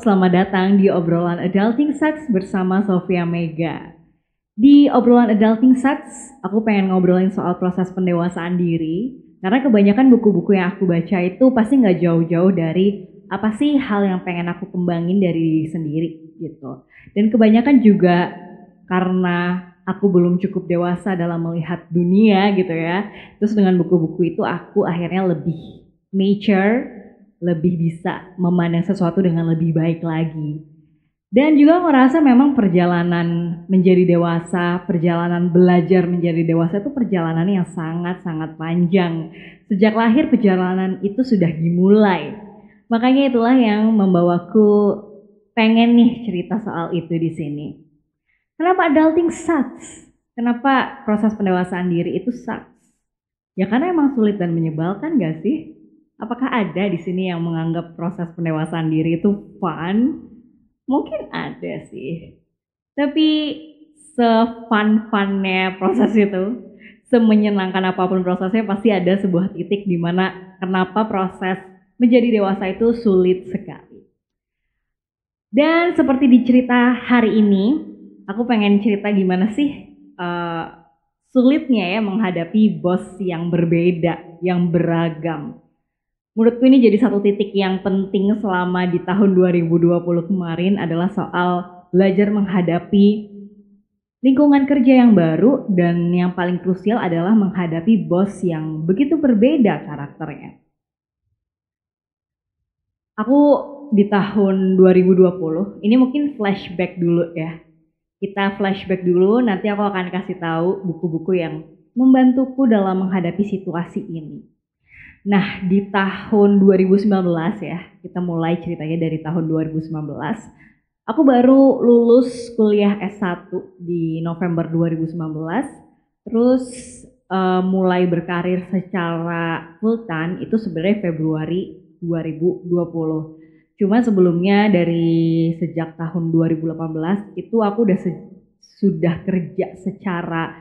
selamat datang di obrolan Adulting Sucks bersama Sofia Mega. Di obrolan Adulting Sucks, aku pengen ngobrolin soal proses pendewasaan diri, karena kebanyakan buku-buku yang aku baca itu pasti nggak jauh-jauh dari apa sih hal yang pengen aku kembangin dari diri sendiri gitu. Dan kebanyakan juga karena aku belum cukup dewasa dalam melihat dunia gitu ya. Terus dengan buku-buku itu aku akhirnya lebih mature, lebih bisa memandang sesuatu dengan lebih baik lagi. Dan juga ngerasa memang perjalanan menjadi dewasa, perjalanan belajar menjadi dewasa itu perjalanan yang sangat-sangat panjang. Sejak lahir perjalanan itu sudah dimulai. Makanya itulah yang membawaku pengen nih cerita soal itu di sini. Kenapa adulting sucks? Kenapa proses pendewasaan diri itu sucks? Ya karena emang sulit dan menyebalkan gak sih? Apakah ada di sini yang menganggap proses pendewasaan diri itu fun? Mungkin ada sih. Tapi se-fun-funnya proses itu, semenyenangkan apapun prosesnya, pasti ada sebuah titik di mana kenapa proses menjadi dewasa itu sulit sekali. Dan seperti di cerita hari ini, aku pengen cerita gimana sih sulitnya ya menghadapi bos yang berbeda, yang beragam. Menurutku ini jadi satu titik yang penting selama di tahun 2020 kemarin adalah soal belajar menghadapi lingkungan kerja yang baru dan yang paling krusial adalah menghadapi bos yang begitu berbeda karakternya. Aku di tahun 2020, ini mungkin flashback dulu ya. Kita flashback dulu, nanti aku akan kasih tahu buku-buku yang membantuku dalam menghadapi situasi ini. Nah, di tahun 2019 ya, kita mulai ceritanya dari tahun 2019. Aku baru lulus kuliah S1 di November 2019, terus mulai berkarir secara full time itu sebenarnya Februari 2020. Cuma sebelumnya dari sejak tahun 2018 itu aku sudah kerja secara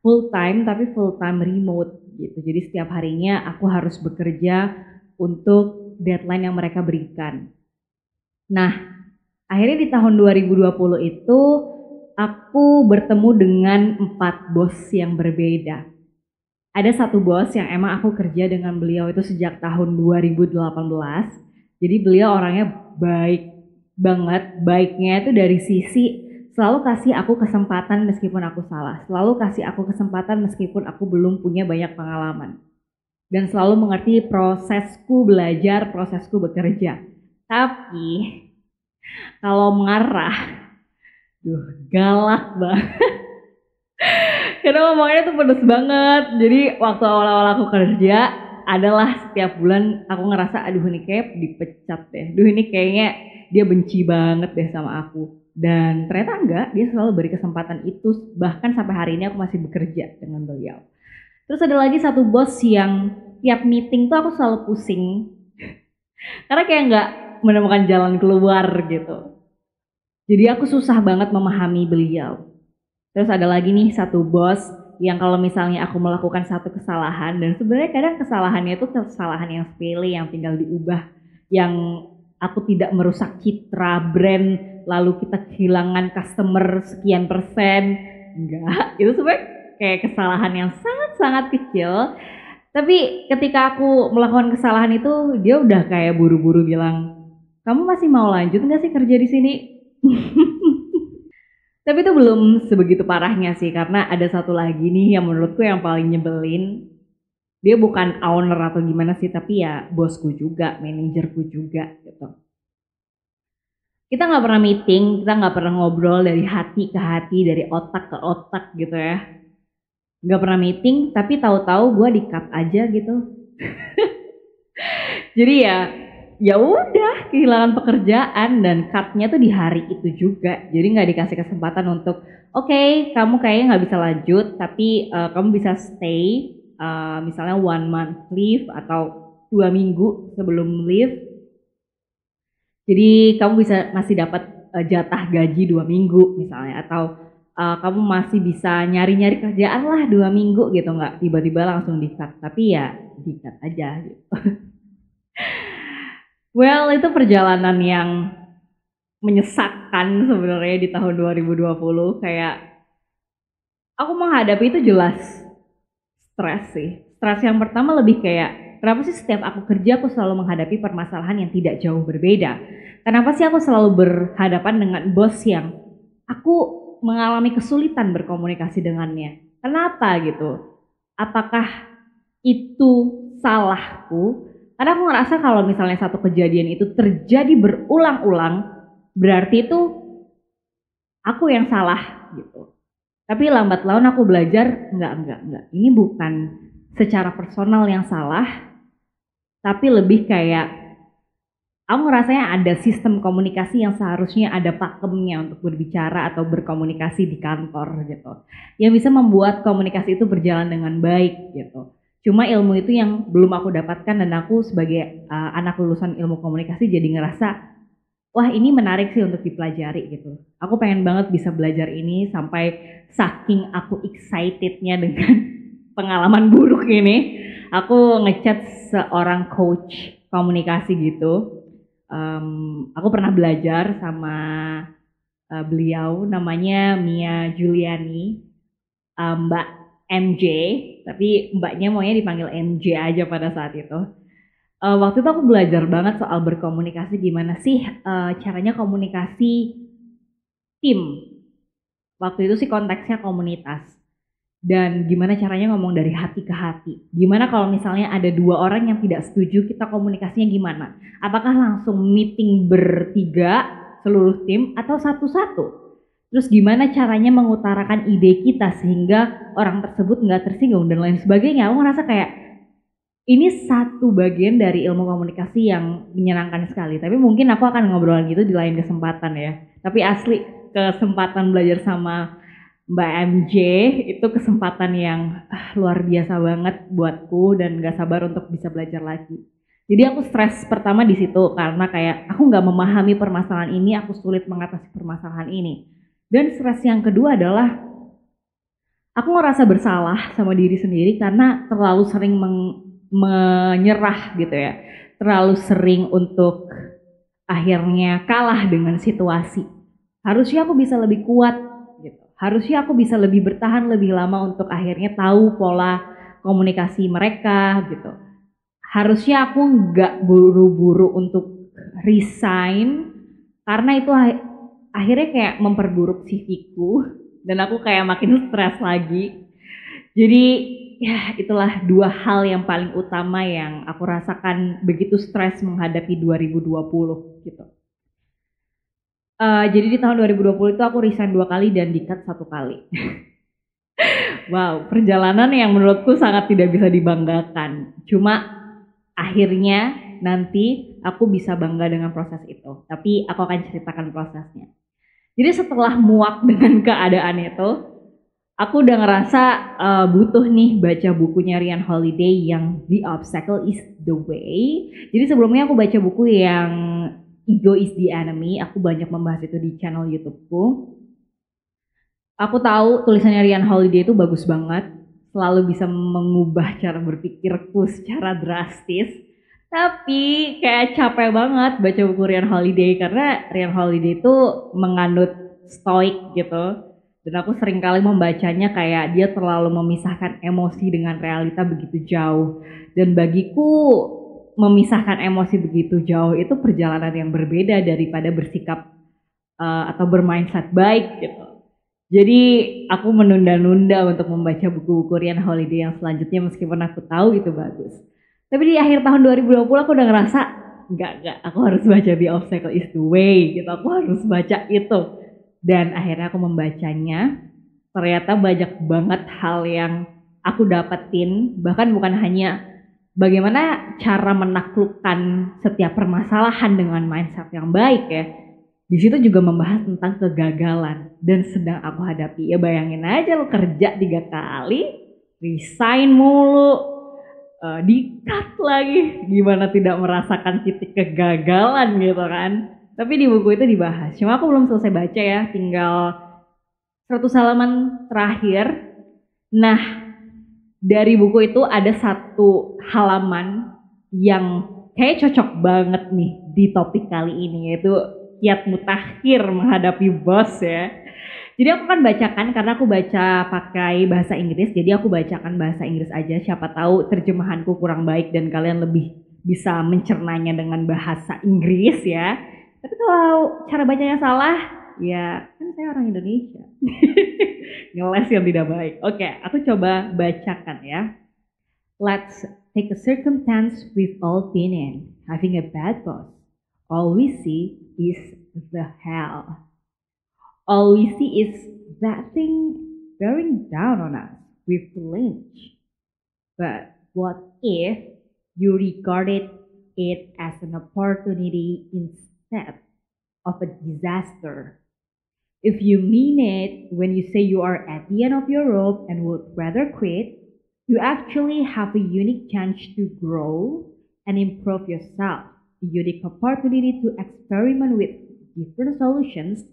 full time tapi full time remote gitu. Jadi setiap harinya aku harus bekerja untuk deadline yang mereka berikan. Nah, akhirnya di tahun 2020 itu aku bertemu dengan 4 bos yang berbeda. Ada satu bos yang emang aku kerja dengan beliau itu sejak tahun 2018. Jadi beliau orangnya baik banget. Baiknya itu dari sisi selalu kasih aku kesempatan meskipun aku salah. Selalu kasih aku kesempatan meskipun aku belum punya banyak pengalaman. Dan selalu mengerti prosesku belajar, prosesku bekerja. Tapi kalau marah, galak banget. Karena ngomongnya tuh pedes banget. Jadi waktu awal-awal aku kerja, adalah setiap bulan aku ngerasa aduh ini kayak dipecat deh. Aduh ini kayaknya dia benci banget deh sama aku. Dan ternyata enggak, dia selalu beri kesempatan itu. Bahkan sampai hari ini aku masih bekerja dengan beliau. Terus ada lagi satu bos yang tiap meeting tuh aku selalu pusing. Karena kayak enggak menemukan jalan keluar gitu. Jadi aku susah banget memahami beliau. Terus ada lagi nih satu bos yang kalau misalnya aku melakukan satu kesalahan dan sebenarnya kadang kesalahannya itu kesalahan yang sepele yang tinggal diubah, yang aku tidak merusak citra brand lalu kita kehilangan customer sekian persen, enggak, itu sebenarnya kayak kesalahan yang sangat-sangat kecil. Tapi ketika aku melakukan kesalahan itu dia udah kayak buru-buru bilang, kamu masih mau lanjut nggak sih kerja di sini? Tapi itu belum sebegitu parahnya sih, karena ada satu lagi nih yang menurutku yang paling nyebelin. Dia bukan owner atau gimana sih, tapi ya bosku juga, manajerku juga gitu. Kita nggak pernah meeting, kita nggak pernah ngobrol dari hati ke hati, dari otak ke otak gitu ya. Nggak pernah meeting, tapi tahu-tahu gue di-cut aja gitu. Jadi ya udah kehilangan pekerjaan dan cut-nya tuh di hari itu juga. Jadi nggak dikasih kesempatan untuk oke, kamu kayaknya nggak bisa lanjut tapi kamu bisa stay misalnya 1 month leave atau 2 minggu sebelum leave. Jadi kamu bisa masih dapat jatah gaji 2 minggu misalnya, atau kamu masih bisa nyari-nyari kerjaan lah 2 minggu gitu, nggak tiba-tiba langsung di-cut, tapi ya di-cut aja gitu. Well, itu perjalanan yang menyesakkan sebenarnya di tahun 2020. Kayak aku menghadapi itu jelas stres sih. Stres yang pertama lebih kayak, kenapa sih setiap aku kerja aku selalu menghadapi permasalahan yang tidak jauh berbeda? Kenapa sih aku selalu berhadapan dengan bos yang aku mengalami kesulitan berkomunikasi dengannya? Kenapa gitu? Apakah itu salahku? Karena aku ngerasa kalau misalnya satu kejadian itu terjadi berulang-ulang, berarti itu aku yang salah gitu. Tapi lambat laun aku belajar, enggak. Ini bukan secara personal yang salah, tapi lebih kayak aku ngerasanya ada sistem komunikasi yang seharusnya ada pakemnya untuk berbicara atau berkomunikasi di kantor gitu. Yang bisa membuat komunikasi itu berjalan dengan baik gitu. Cuma ilmu itu yang belum aku dapatkan dan aku sebagai anak lulusan ilmu komunikasi jadi ngerasa, wah ini menarik sih untuk dipelajari gitu. Aku pengen banget bisa belajar ini sampai saking aku excitednya dengan pengalaman buruk ini. Aku ngechat seorang coach komunikasi gitu. Aku pernah belajar sama beliau, namanya Mia Juliani, Mbak MJ, tapi mbaknya maunya dipanggil MJ aja pada saat itu. Waktu itu aku belajar banget soal berkomunikasi, gimana sih caranya komunikasi tim. Waktu itu sih konteksnya komunitas. Dan gimana caranya ngomong dari hati ke hati. Gimana kalau misalnya ada dua orang yang tidak setuju, kita komunikasinya gimana? Apakah langsung meeting bertiga seluruh tim atau satu-satu? Terus gimana caranya mengutarakan ide kita sehingga orang tersebut nggak tersinggung dan lain sebagainya. Aku ngerasa kayak ini satu bagian dari ilmu komunikasi yang menyenangkan sekali. Tapi mungkin aku akan ngobrol gitu di lain kesempatan ya. Tapi asli kesempatan belajar sama Mbak MJ itu kesempatan yang luar biasa banget buatku dan gak sabar untuk bisa belajar lagi. Jadi aku stres pertama di situ karena kayak aku nggak memahami permasalahan ini, aku sulit mengatasi permasalahan ini. Dan stres yang kedua adalah aku ngerasa bersalah sama diri sendiri karena terlalu sering menyerah gitu ya. Terlalu sering untuk akhirnya kalah dengan situasi. Harusnya aku bisa lebih kuat gitu. Harusnya aku bisa lebih bertahan lebih lama untuk akhirnya tahu pola komunikasi mereka gitu. Harusnya aku nggak buru-buru untuk resign karena itu akhirnya kayak memperburuk CV-ku dan aku kayak makin stres lagi. Jadi ya itulah dua hal yang paling utama yang aku rasakan begitu stres menghadapi 2020 gitu. Jadi di tahun 2020 itu aku resign 2 kali dan di-cut 1 kali. Wow, perjalanan yang menurutku sangat tidak bisa dibanggakan. Cuma akhirnya nanti aku bisa bangga dengan proses itu. Tapi aku akan ceritakan prosesnya. Jadi setelah muak dengan keadaan itu, aku udah ngerasa butuh nih baca bukunya Ryan Holiday yang The Obstacle is the Way. Jadi sebelumnya aku baca buku yang Ego is the Enemy. Aku banyak membahas itu di channel YouTubeku. Aku tahu tulisannya Ryan Holiday itu bagus banget. Selalu bisa mengubah cara berpikirku secara drastis. Tapi kayak capek banget baca buku Ryan Holiday karena Ryan Holiday itu menganut stoik gitu. Dan aku sering kali membacanya kayak dia terlalu memisahkan emosi dengan realita begitu jauh. Dan bagiku memisahkan emosi begitu jauh itu perjalanan yang berbeda daripada bersikap atau bermindset baik gitu. Jadi aku menunda-nunda untuk membaca buku-buku Ryan Holiday yang selanjutnya meskipun aku tahu itu bagus. Tapi di akhir tahun 2020 aku udah ngerasa enggak, aku harus baca The Obstacle is the Way gitu, aku harus baca itu. Dan akhirnya aku membacanya, ternyata banyak banget hal yang aku dapetin, bahkan bukan hanya bagaimana cara menaklukkan setiap permasalahan dengan mindset yang baik ya. Di situ juga membahas tentang kegagalan dan sedang aku hadapi. Ya bayangin aja lo kerja 3 kali, resign mulu, di-cut lagi, gimana tidak merasakan titik kegagalan gitu kan. Tapi di buku itu dibahas, cuma aku belum selesai baca ya, tinggal 100 halaman terakhir. Nah, dari buku itu ada satu halaman yang kayak cocok banget nih di topik kali ini, yaitu kiat mutakhir menghadapi bos ya. Jadi aku kan bacakan karena aku baca pakai bahasa Inggris, jadi aku bacakan bahasa Inggris aja, siapa tahu terjemahanku kurang baik dan kalian lebih bisa mencernanya dengan bahasa Inggris ya. Tapi kalau cara bacanya salah, ya kan saya orang Indonesia. Ngeles yang tidak baik. Oke, aku coba bacakan ya. Let's take a circumstance we've all been in, having a bad boss. All we see is the hell. All we see is that thing bearing down on us. We flinch. But what if you regarded it as an opportunity instead of a disaster? If you mean it when you say you are at the end of your rope and would rather quit, you actually have a unique chance to grow and improve yourself. A unique opportunity to experiment with different solutions,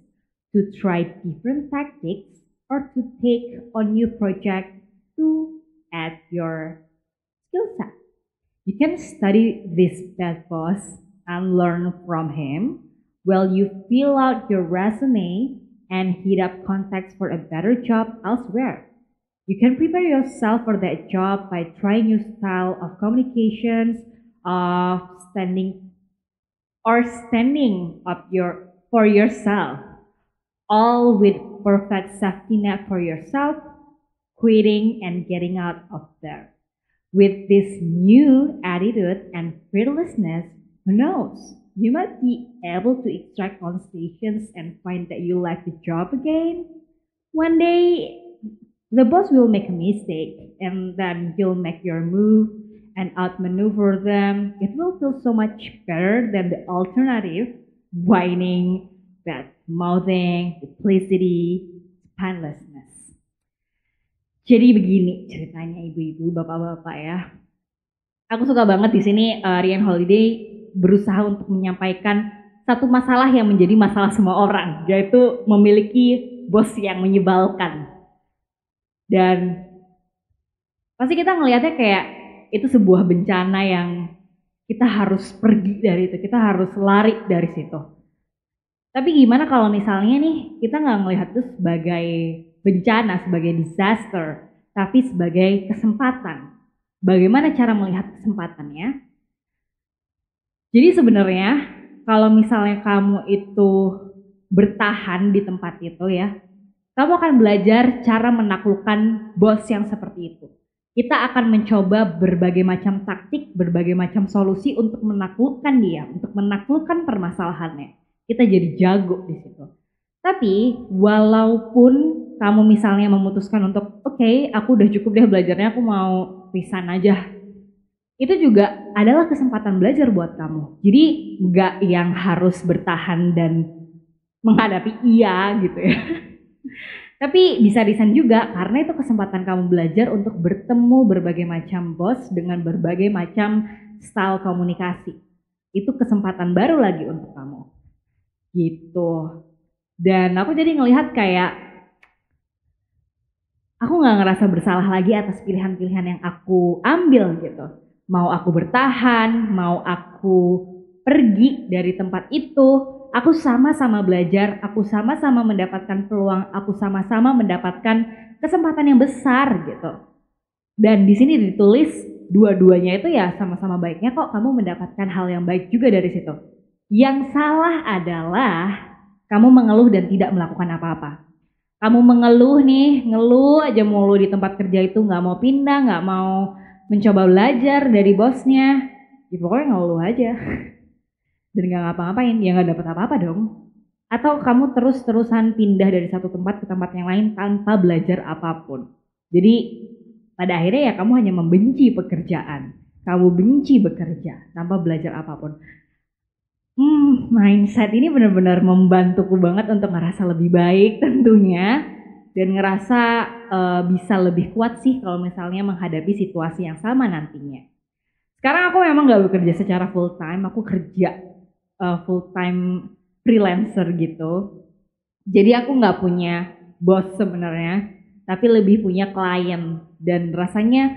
to try different tactics, or to take on new projects to add your skill set. You can study this bad boss and learn from him while you fill out your resume and hit up contacts for a better job elsewhere. You can prepare yourself for that job by trying new style of communications, of standing up for yourself, all with perfect safety net for yourself, quitting and getting out of there. With this new attitude and fearlessness, who knows? You might be able to extract on stations and find that you like the job again. One day, the boss will make a mistake and then you'll make your move and outmaneuver them. It will feel so much better than the alternative, whining, bad mouthing, duplicity, spinelessness. Jadi begini ceritanya ibu-ibu, bapak-bapak ya. Aku suka banget di sini Ryan Holiday berusaha untuk menyampaikan satu masalah yang menjadi masalah semua orang, yaitu memiliki bos yang menyebalkan. Dan pasti kita ngelihatnya kayak itu sebuah bencana yang kita harus pergi dari itu, kita harus lari dari situ. Tapi gimana kalau misalnya nih kita nggak melihat itu sebagai bencana, sebagai disaster, tapi sebagai kesempatan. Bagaimana cara melihat kesempatannya? Jadi sebenarnya kalau misalnya kamu itu bertahan di tempat itu ya, kamu akan belajar cara menaklukkan bos yang seperti itu. Kita akan mencoba berbagai macam taktik, berbagai macam solusi untuk menaklukkan dia, untuk menaklukkan permasalahannya. Kita jadi jago di situ. Tapi walaupun kamu misalnya memutuskan untuk oke, aku udah cukup deh belajarnya, aku mau resign aja. Itu juga adalah kesempatan belajar buat kamu. Jadi nggak yang harus bertahan dan menghadapi iya gitu ya. Tapi bisa resign juga karena itu kesempatan kamu belajar untuk bertemu berbagai macam bos dengan berbagai macam style komunikasi. Itu kesempatan baru lagi untuk kamu. Gitu. Dan aku jadi ngelihat kayak aku nggak ngerasa bersalah lagi atas pilihan-pilihan yang aku ambil gitu. Mau aku bertahan, mau aku pergi dari tempat itu, aku sama-sama belajar, aku sama-sama mendapatkan peluang, aku sama-sama mendapatkan kesempatan yang besar gitu. Dan di sini ditulis dua-duanya itu ya sama-sama baiknya kok, kamu mendapatkan hal yang baik juga dari situ. Yang salah adalah kamu mengeluh dan tidak melakukan apa-apa. Kamu mengeluh nih, ngeluh aja mulu di tempat kerja itu, nggak mau pindah, nggak mau mencoba belajar dari bosnya, ya pokoknya ngeluh aja. Dan nggak ngapa-ngapain, ya nggak dapat apa-apa dong. Atau kamu terus-terusan pindah dari satu tempat ke tempat yang lain tanpa belajar apapun. Jadi pada akhirnya ya kamu hanya membenci pekerjaan. Kamu benci bekerja tanpa belajar apapun. Mindset ini benar-benar membantuku banget untuk ngerasa lebih baik tentunya. Dan ngerasa bisa lebih kuat sih kalau misalnya menghadapi situasi yang sama nantinya. Sekarang aku memang gak bekerja secara full time, aku kerja full time freelancer gitu. Jadi aku gak punya bos sebenarnya, tapi lebih punya klien. Dan rasanya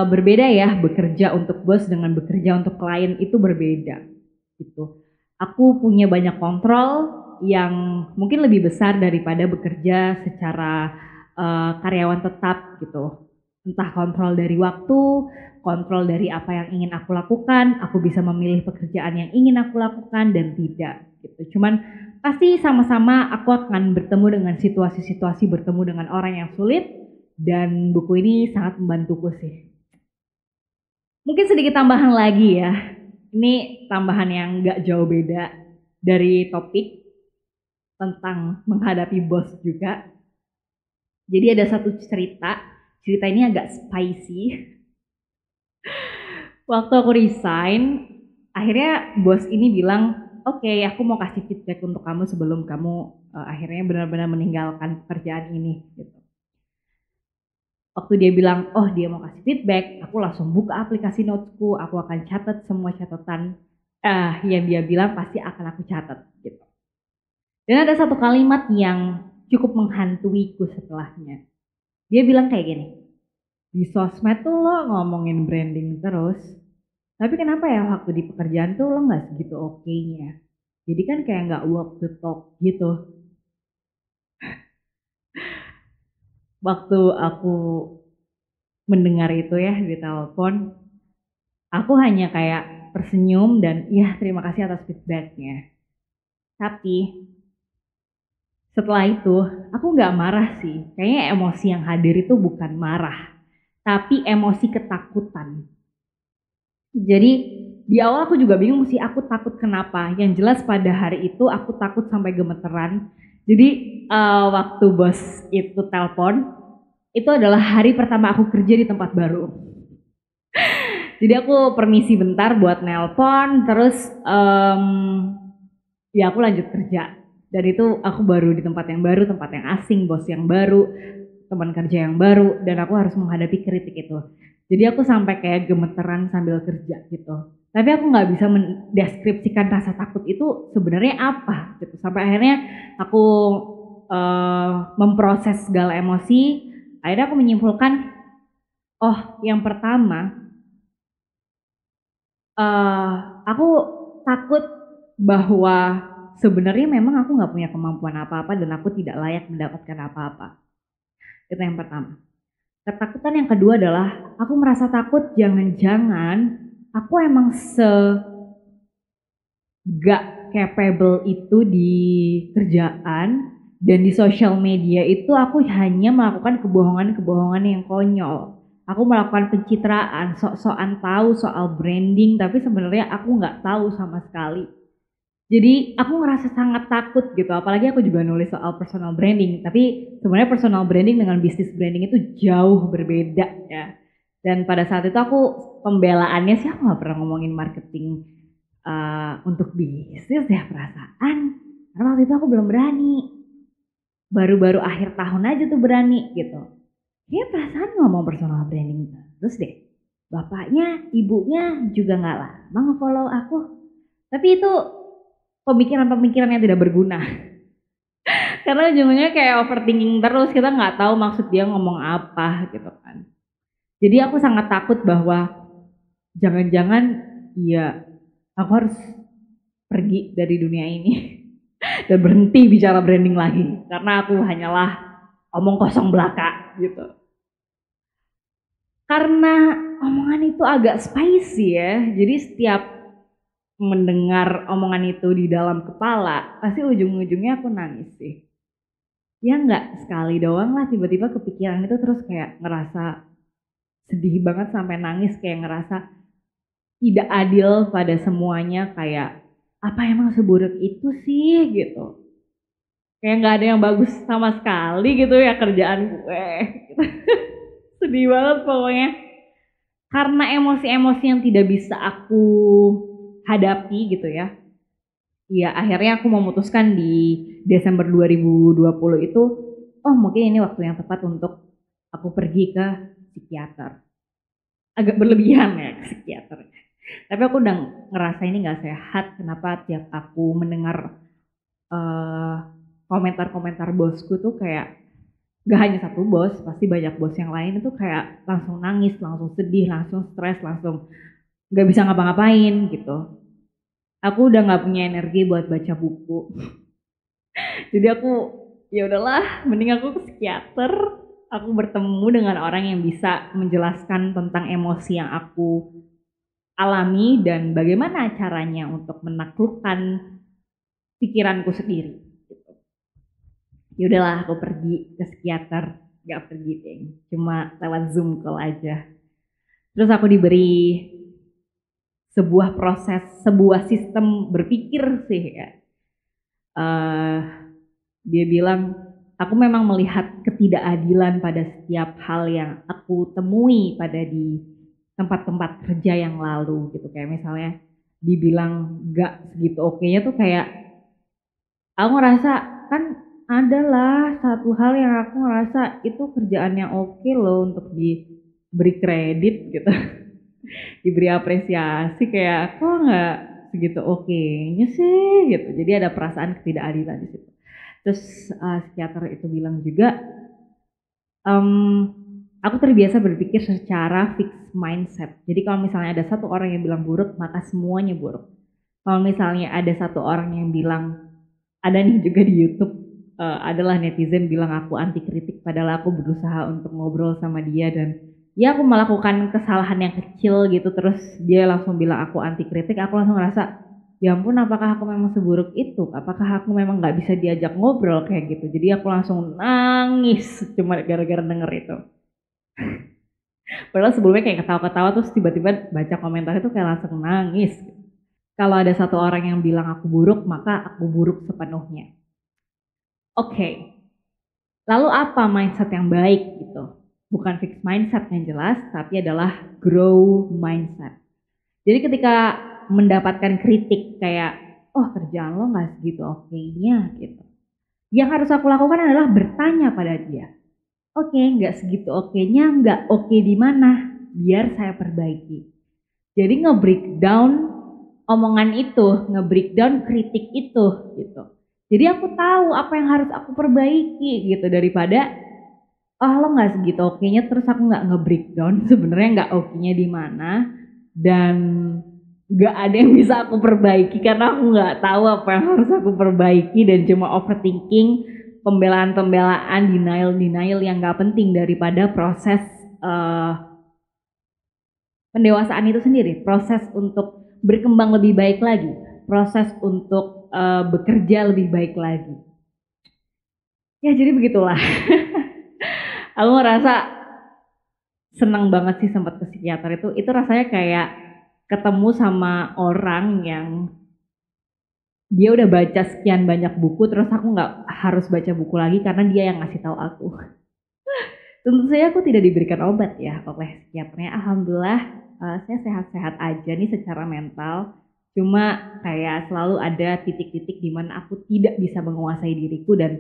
berbeda ya, bekerja untuk bos dengan bekerja untuk klien itu berbeda gitu. Aku punya banyak kontrol yang mungkin lebih besar daripada bekerja secara karyawan tetap gitu. Entah kontrol dari waktu, kontrol dari apa yang ingin aku lakukan, aku bisa memilih pekerjaan yang ingin aku lakukan dan tidak gitu. Cuman pasti sama-sama aku akan bertemu dengan situasi-situasi, bertemu dengan orang yang sulit, dan buku ini sangat membantuku sih. Mungkin sedikit tambahan lagi ya. Ini tambahan yang gak jauh beda dari topik tentang menghadapi bos juga. Jadi ada satu cerita ini agak spicy. Waktu aku resign, akhirnya bos ini bilang, oke, aku mau kasih feedback untuk kamu sebelum kamu akhirnya benar-benar meninggalkan pekerjaan ini. Gitu. Waktu dia bilang, oh dia mau kasih feedback, aku langsung buka aplikasi notesku, aku akan catat semua catatan yang dia bilang pasti akan aku catat. Gitu. Dan ada satu kalimat yang cukup menghantuiku setelahnya. Dia bilang kayak gini, di sosmed tuh lo ngomongin branding terus, tapi kenapa ya waktu di pekerjaan tuh lo gak segitu oke-nya? Jadi kan kayak gak walk the talk gitu. Waktu aku mendengar itu ya di telepon, aku hanya kayak tersenyum dan ya terima kasih atas feedbacknya. Tapi setelah itu aku gak marah sih, kayaknya emosi yang hadir itu bukan marah, tapi emosi ketakutan. Jadi di awal aku juga bingung sih aku takut kenapa. Yang jelas pada hari itu aku takut sampai gemeteran. Jadi waktu bos itu telepon, itu adalah hari pertama aku kerja di tempat baru. Jadi aku permisi bentar buat nelpon, terus ya aku lanjut kerja. Dan itu aku baru di tempat yang baru, tempat yang asing, bos yang baru, teman kerja yang baru, dan aku harus menghadapi kritik itu. Jadi aku sampai kayak gemeteran sambil kerja gitu. Tapi aku nggak bisa mendeskripsikan rasa takut itu sebenarnya apa gitu. Sampai akhirnya aku memproses segala emosi. Akhirnya aku menyimpulkan, oh yang pertama, aku takut bahwa sebenarnya memang aku nggak punya kemampuan apa-apa dan aku tidak layak mendapatkan apa-apa. Itu yang pertama. Ketakutan yang kedua adalah aku merasa takut jangan-jangan aku emang gak capable itu di kerjaan dan di sosial media itu aku hanya melakukan kebohongan-kebohongan yang konyol. Aku melakukan pencitraan, sok-sokan tahu soal branding tapi sebenarnya aku nggak tahu sama sekali. Jadi aku ngerasa sangat takut gitu, apalagi aku juga nulis soal personal branding, tapi sebenarnya personal branding dengan bisnis branding itu jauh berbeda ya. Dan pada saat itu aku pembelaannya sih aku gak pernah ngomongin marketing untuk bisnis ya perasaan, karena waktu itu aku belum berani. Baru-baru akhir tahun aja tuh berani gitu. Ya perasaan ngomong personal branding terus deh. Bapaknya, ibunya juga gak lama nge-follow aku. Tapi itu pemikiran-pemikiran yang tidak berguna. Karena ujungnya kayak overthinking terus, kita nggak tahu maksud dia ngomong apa gitu kan. Jadi aku sangat takut bahwa jangan-jangan ya aku harus pergi dari dunia ini dan berhenti bicara branding lagi karena aku hanyalah omong kosong belaka gitu. Karena omongan itu agak spicy ya, jadi setiap mendengar omongan itu di dalam kepala, pasti ujung-ujungnya aku nangis sih. Ya nggak sekali doang lah, tiba-tiba kepikiran itu terus kayak ngerasa sedih banget sampai nangis, kayak ngerasa tidak adil pada semuanya, kayak apa emang seburuk itu sih gitu. Kayak nggak ada yang bagus sama sekali gitu ya kerjaan gue. Sedih banget pokoknya. Karena emosi-emosi yang tidak bisa aku hadapi gitu ya. Ya akhirnya aku memutuskan di Desember 2020 itu, oh mungkin ini waktu yang tepat untuk aku pergi ke psikiater. Agak berlebihan ya ke psikiater. Tapi aku udah ngerasa ini gak sehat, kenapa tiap aku mendengar komentar-komentar bosku tuh kayak, gak hanya satu bos, pasti banyak bos yang lain itu kayak langsung nangis, langsung sedih, langsung stres, langsung gak bisa ngapa-ngapain gitu. Aku udah nggak punya energi buat baca buku. Jadi aku ya udahlah, mending aku ke psikiater. Aku bertemu dengan orang yang bisa menjelaskan tentang emosi yang aku alami dan bagaimana caranya untuk menaklukkan pikiranku sendiri. Gitu. Ya udahlah, aku pergi ke psikiater. Gak pergi deh, cuma lewat Zoom call aja. Terus aku diberi sebuah proses, sebuah sistem berpikir sih ya. Dia bilang, aku memang melihat ketidakadilan pada setiap hal yang aku temui pada di tempat-tempat kerja yang lalu gitu. Kayak misalnya dibilang gak segitu oke-nya tuh kayak aku ngerasa kan adalah satu hal yang aku ngerasa itu kerjaannya oke loh untuk diberi kredit gitu. Diberi apresiasi kayak kok nggak segitu oke-nya sih gitu. Jadi ada perasaan ketidakadilan di situ. Terus psikiater itu bilang juga, aku terbiasa berpikir secara fixed mindset. Jadi kalau misalnya ada satu orang yang bilang buruk, maka semuanya buruk. Kalau misalnya ada satu orang yang bilang, ada nih juga di YouTube, adalah netizen bilang aku anti kritik, padahal aku berusaha untuk ngobrol sama dia dan ya aku melakukan kesalahan yang kecil gitu, terus dia langsung bilang aku anti kritik, aku langsung ngerasa, ya ampun apakah aku memang seburuk itu? Apakah aku memang gak bisa diajak ngobrol kayak gitu? Jadi aku langsung nangis cuma gara-gara denger itu. Padahal sebelumnya kayak ketawa-ketawa terus tiba-tiba baca komentar itu kayak langsung nangis. Kalau ada satu orang yang bilang aku buruk, maka aku buruk sepenuhnya. Oke. Lalu apa mindset yang baik gitu? Bukan fixed mindset yang jelas, tapi adalah grow mindset. Jadi ketika mendapatkan kritik kayak, oh kerjaan lo gak segitu oke-nya gitu. Yang harus aku lakukan adalah bertanya pada dia. Oke, gak segitu oke-nya, gak oke di mana? Biar saya perbaiki. Jadi nge-breakdown omongan itu, nge-breakdown kritik itu gitu. Jadi aku tahu apa yang harus aku perbaiki gitu daripada lo nggak segitu oke-nya terus aku nggak nge-breakdown sebenarnya nggak oke-nya di mana dan nggak ada yang bisa aku perbaiki karena aku nggak tahu apa yang harus aku perbaiki dan cuma overthinking, pembelaan-pembelaan, denial yang nggak penting daripada proses pendewasaan itu sendiri, proses untuk berkembang lebih baik lagi, proses untuk bekerja lebih baik lagi. Ya jadi begitulah. Aku ngerasa senang banget sih sempat ke psikiater itu rasanya kayak ketemu sama orang yang dia udah baca sekian banyak buku terus aku nggak harus baca buku lagi karena dia yang ngasih tahu aku. Tentu saja aku tidak diberikan obat ya oleh psikiaternya. Alhamdulillah saya sehat-sehat aja nih secara mental. Cuma kayak selalu ada titik-titik di mana aku tidak bisa menguasai diriku dan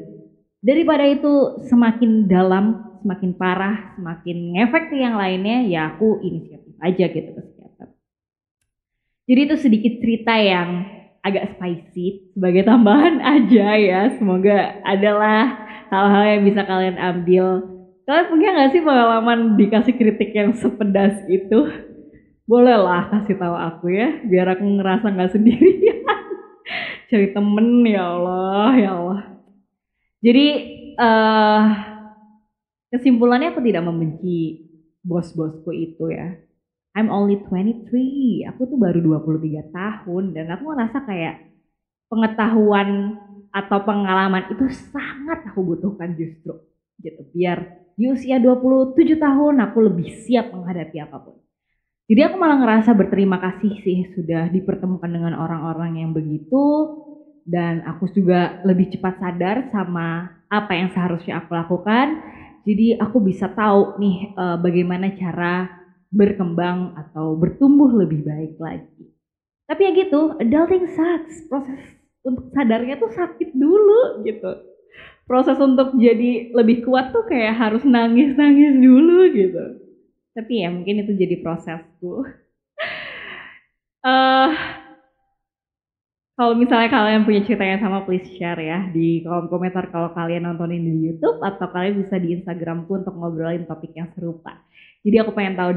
daripada itu semakin dalam, semakin parah, semakin ngefek ke yang lainnya, ya aku inisiatif aja gitu ke psikiater. Jadi itu sedikit cerita yang agak spicy sebagai tambahan aja ya. Semoga adalah hal-hal yang bisa kalian ambil. Kalian punya gak sih pengalaman dikasih kritik yang sepedas itu? Bolehlah kasih tahu aku ya, biar aku ngerasa gak sendirian. Cari temen ya Allah, ya Allah. Jadi kesimpulannya aku tidak membenci bos-bosku itu ya. I'm only 23, aku tuh baru 23 tahun dan aku ngerasa kayak pengetahuan atau pengalaman itu sangat aku butuhkan justru gitu. Biar di usia 27 tahun aku lebih siap menghadapi apapun. Jadi aku malah ngerasa berterima kasih sih sudah dipertemukan dengan orang-orang yang begitu dan aku juga lebih cepat sadar sama apa yang seharusnya aku lakukan. Jadi aku bisa tahu nih bagaimana cara berkembang atau bertumbuh lebih baik lagi. Tapi ya gitu, adulting sucks. Proses untuk sadarnya tuh sakit dulu gitu. Proses untuk jadi lebih kuat tuh kayak harus nangis-nangis dulu gitu. Tapi ya mungkin itu jadi prosesku. Kalau misalnya kalian punya cerita yang sama, please share ya di kolom komentar kalau kalian nontonin di YouTube atau kalian bisa di Instagramku untuk ngobrolin topik yang serupa. Jadi aku pengen tahu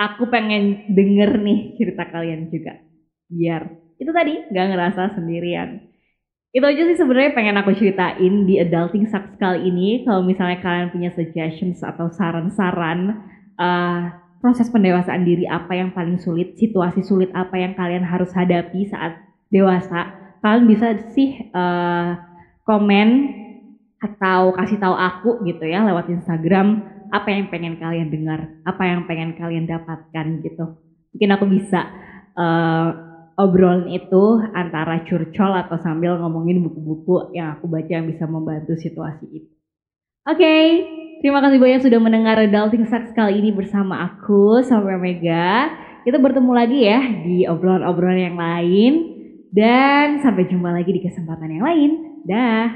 aku pengen denger nih cerita kalian juga. Biar itu tadi nggak ngerasa sendirian. Itu aja sih sebenarnya pengen aku ceritain di Adulting Sucks kali ini. Kalau misalnya kalian punya suggestions atau saran-saran eh, proses pendewasaan diri apa yang paling sulit, situasi sulit apa yang kalian harus hadapi saat dewasa, kalian bisa sih komen atau kasih tahu aku gitu ya lewat Instagram apa yang pengen kalian dengar, apa yang pengen kalian dapatkan gitu. Mungkin aku bisa eh, obrolan itu antara curcol atau sambil ngomongin buku-buku yang aku baca yang bisa membantu situasi itu. Oke, terima kasih banyak sudah mendengar Adulting Sucks kali ini bersama aku, sama Mega. Kita bertemu lagi ya di obrolan-obrolan yang lain. Dan sampai jumpa lagi di kesempatan yang lain. Dah.